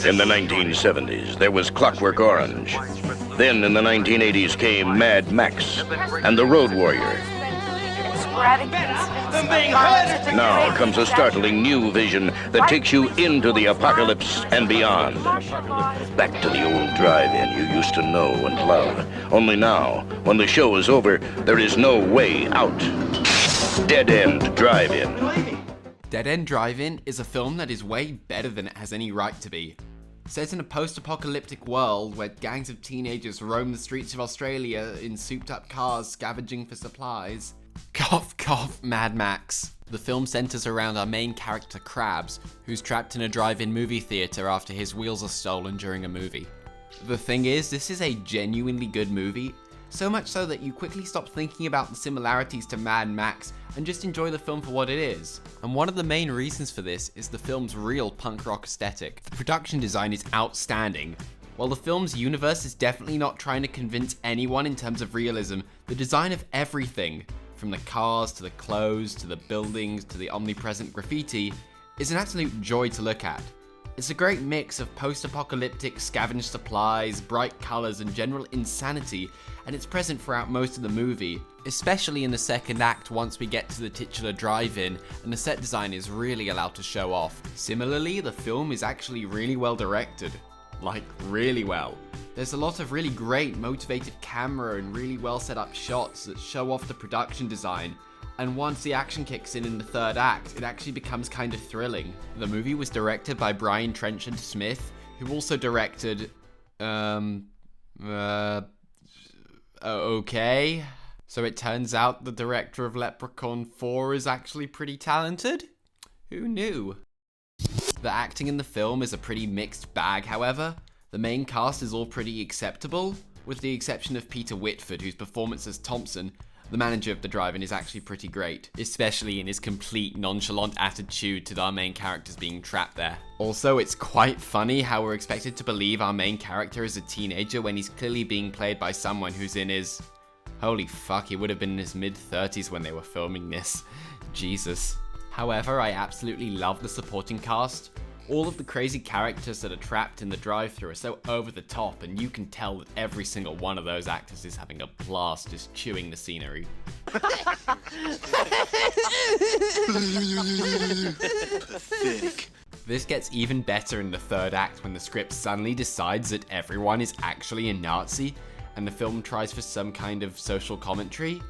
In the 1970s, there was Clockwork Orange. Then in the 1980s came Mad Max and The Road Warrior. Now comes a startling new vision that takes you into the apocalypse and beyond. Back to the old drive-in you used to know and love. Only now, when the show is over, there is no way out. Dead End Drive-In. Dead End Drive-In is a film that is way better than it has any right to be. Set in a post-apocalyptic world where gangs of teenagers roam the streets of Australia in souped-up cars scavenging for supplies. Cough, cough, Mad Max. The film centers around our main character, Krabs, who's trapped in a drive-in movie theater after his wheels are stolen during a movie. The thing is, this is a genuinely good movie, so much so that you quickly stop thinking about the similarities to Mad Max and just enjoy the film for what it is. And one of the main reasons for this is the film's real punk rock aesthetic. The production design is outstanding. While the film's universe is definitely not trying to convince anyone in terms of realism, the design of everything, from the cars to the clothes to the buildings to the omnipresent graffiti, is an absolute joy to look at. It's a great mix of post-apocalyptic scavenged supplies, bright colours and general insanity, and it's present throughout most of the movie, especially in the second act once we get to the titular drive-in and the set design is really allowed to show off. Similarly, the film is actually really well directed. Like, really well. There's a lot of really great motivated camera and really well set up shots that show off the production design, and once the action kicks in the third act, it actually becomes kind of thrilling. The movie was directed by Trenchard-Smith, who also directed, okay. So it turns out the director of Leprechaun 4 is actually pretty talented? Who knew? The acting in the film is a pretty mixed bag, however. The main cast is all pretty acceptable, with the exception of Peter Whitford, whose performance as Thompson, the manager of the drive-in, is actually pretty great, especially in his complete nonchalant attitude to our main characters being trapped there. Also, it's quite funny how we're expected to believe our main character is a teenager when he's clearly being played by someone who's in his... Holy fuck, he would have been in his mid-30s when they were filming this. Jesus. However, I absolutely love the supporting cast. All of the crazy characters that are trapped in the drive-thru are so over the top, and you can tell that every single one of those actors is having a blast just chewing the scenery. This gets even better in the third act when the script suddenly decides that everyone is actually a Nazi, and the film tries for some kind of social commentary.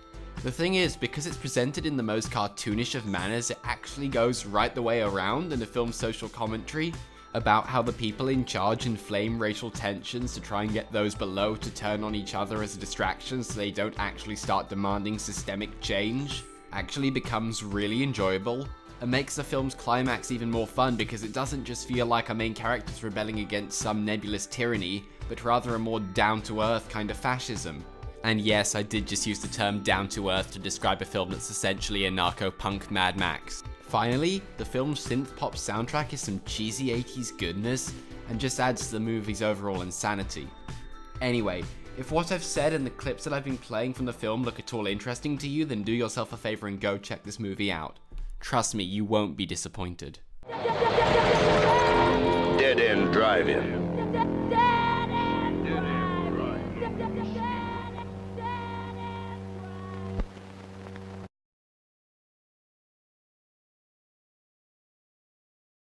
The thing is, because it's presented in the most cartoonish of manners, it actually goes right the way around in the film's social commentary about how the people in charge inflame racial tensions to try and get those below to turn on each other as a distraction so they don't actually start demanding systemic change, actually becomes really enjoyable and makes the film's climax even more fun because it doesn't just feel like our main character's rebelling against some nebulous tyranny, but rather a more down-to-earth kind of fascism. And yes, I did just use the term down-to-earth to describe a film that's essentially a anarcho-punk Mad Max. Finally, the film's synth-pop soundtrack is some cheesy 80s goodness and just adds to the movie's overall insanity. Anyway, if what I've said and the clips that I've been playing from the film look at all interesting to you, then do yourself a favor and go check this movie out. Trust me, you won't be disappointed. Dead End Drive-In.